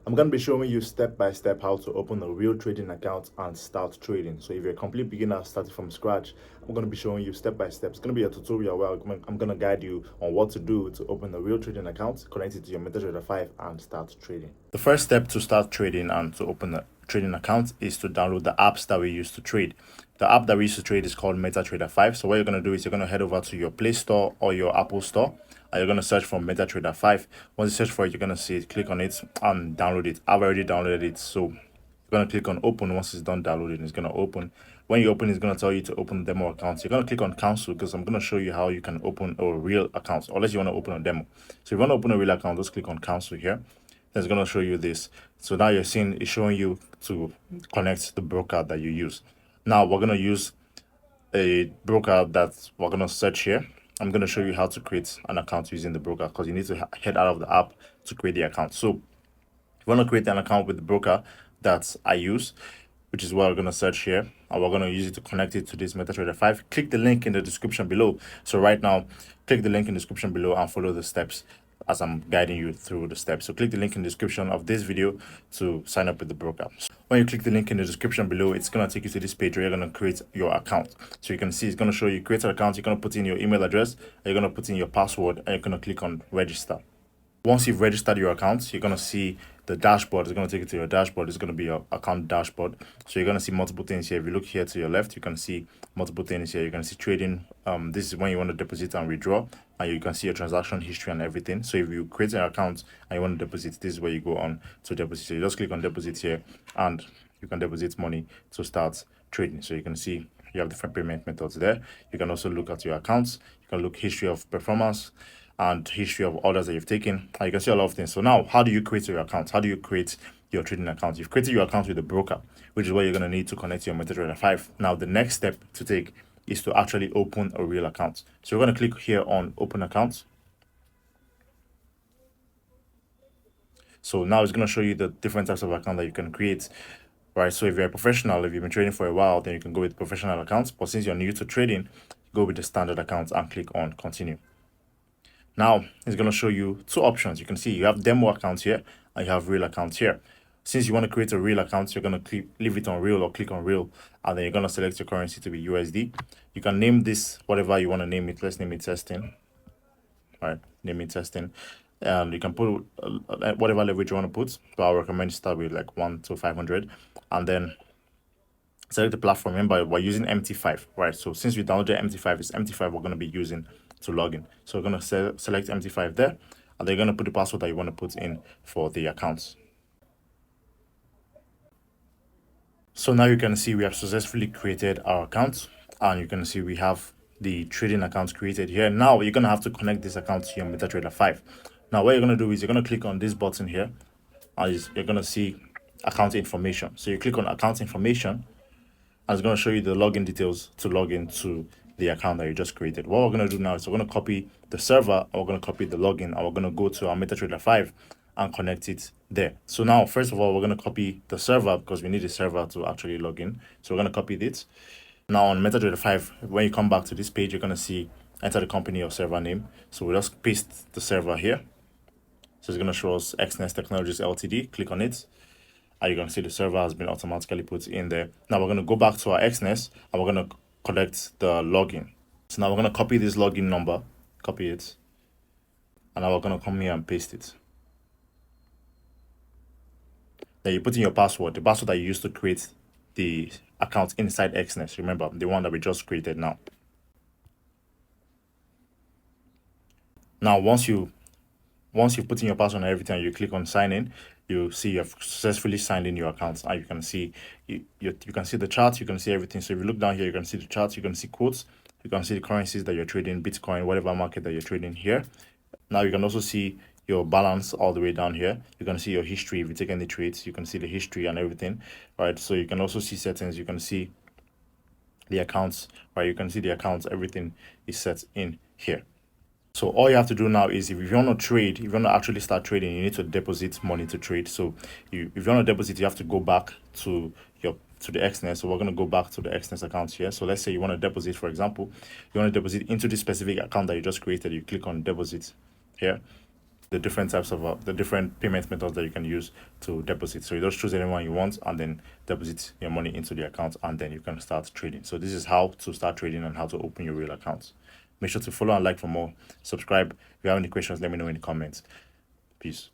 I'm going to be showing you step by step how to open a real trading account and start trading. So if you're a complete beginner starting from scratch, I'm going to be showing you step by step. It's going to be a tutorial where I'm going to guide you on what to do to open a real trading account, connect it to your MetaTrader 5 and start trading. The first step to start trading and to open a trading account is to download the apps that we use to trade. The app that we use to trade is called MetaTrader 5. So what you're going to do is you're going to head over to your Play Store or your Apple Store, and you're going to search for MetaTrader 5. Once you search for it, you're going to see it, click on it and download it. I've already downloaded it, so you're going to click on open. Once it's done downloading, it's going to open. When you open, it's going to tell you to open the demo account. So you're going to click on cancel, because I'm going to show you how you can open a real account, unless you want to open a demo. So if you want to open a real account, just click on cancel here. Then it's going to show you this. So now you're seeing it's showing you to connect the broker that you use. Now we're going to use a broker that we're going to search here. I'm going to show you how to create an account using the broker, because you need to head out of the app to create the account. So if you want to create an account with the broker that I use, which is what we're going to search here, and we're going to use it to connect it to this MetaTrader 5, click the link in the description below. So right now, click the link in the description below and follow the steps as I'm guiding you through the steps. So click the link in the description of this video to sign up with the broker. When you click the link in the description below, it's going to take you to this page where you're going to create your account. So you can see it's going to show you create an account. You're going to put in your email address, and you're going to put in your password, and you're going to click on register. Once you've registered your account, you're going to see the dashboard. It's going to take you to your dashboard. It's going to be your account dashboard. So you're going to see multiple things here. If you look here to your left, you can see multiple things here. You can see trading. This is when you want to deposit and withdraw, and you can see your transaction history and everything. So if you create an account and you want to deposit, this is where you go on to deposit. So you just click on deposit here, and you can deposit money to start trading. So you can see you have different payment methods there. You can also look at your accounts. You can look history of performance and history of orders that you've taken, and you can see a lot of things. So now, how do you create your account? How do you create your trading account? You've created your account with a broker, which is what you're going to need to connect to your MetaTrader 5. Now, the next step to take is to actually open a real account. So you're going to click here on open account. So now it's going to show you the different types of account that you can create, right? So if you're a professional, if you've been trading for a while, then you can go with professional accounts. But since you're new to trading, go with the standard account and click on continue. Now it's going to show you two options. You can see you have demo accounts here and you have real accounts here. Since you want to create a real account, you're going to leave it on real or click on real, and then you're going to select your currency to be USD. You can name this whatever you want to name it. Let's name it testing. All right, name it testing. And you can put whatever leverage you want to put, but I recommend start with like 1 to 500, and then select the platform. Remember, we're using MT5, right? So since we downloaded MT5, it's MT5 we're going to be using to log in. So we're going to select MT5 there, and they're going to put the password that you want to put in for the accounts. So now you can see we have successfully created our account, and you can see we have the trading account created here. Now you're going to have to connect this account to your MetaTrader 5. Now what you're going to do is you're going to click on this button here, and you're going to see account information. So you click on account information, and it's going to show you the login details to log into the account that you just created. What we're going to do now is we're going to copy the server, and we're going to copy the login, and we're going to go to our MetaTrader 5 and connect it there. So now, first of all, we're going to copy the server because we need a server to actually log in. So we're going to copy this. Now on MetaTrader 5, when you come back to this page, you're going to see enter the company or server name. So we'll just paste the server here. So it's going to show us XNest Technologies Ltd. Click on it, and you're going to see the server has been automatically put in there. Now we're going to go back to our XNest, and we're going to collect the login. So now we're going to copy this login number, copy it, and now we're going to come here and paste it. Then you put in your password, the password that you used to create the account inside XNest. Remember, the one that we just created now. Now, once you put in your password and everything, and you click on sign in, you see you have successfully signed in your account, and you can see you can see the chart, you can see everything. So if you look down here, you can see the charts, you can see quotes, you can see the currencies that you're trading, Bitcoin, whatever market that you're trading here. Now you can also see your balance all the way down here. You can see your history. If you take any trades, you can see the history and everything, right? So you can also see settings. You can see the accounts, right? You can see the accounts. Everything is set in here. So all you have to do now is if you want to trade, if you want to actually start trading, you need to deposit money to trade. So if you want to deposit, you have to go back to the XNest. So we're going to go back to the XNest account here. So let's say you want to deposit, for example, you want to deposit into this specific account that you just created. You click on deposit here. the different types of the different payment methods that you can use to deposit. So you just choose anyone you want and then deposit your money into the account, and then you can start trading. So this is how to start trading and how to open your real accounts. Make sure to follow and like for more. Subscribe. If you have any questions, let me know in the comments. Peace.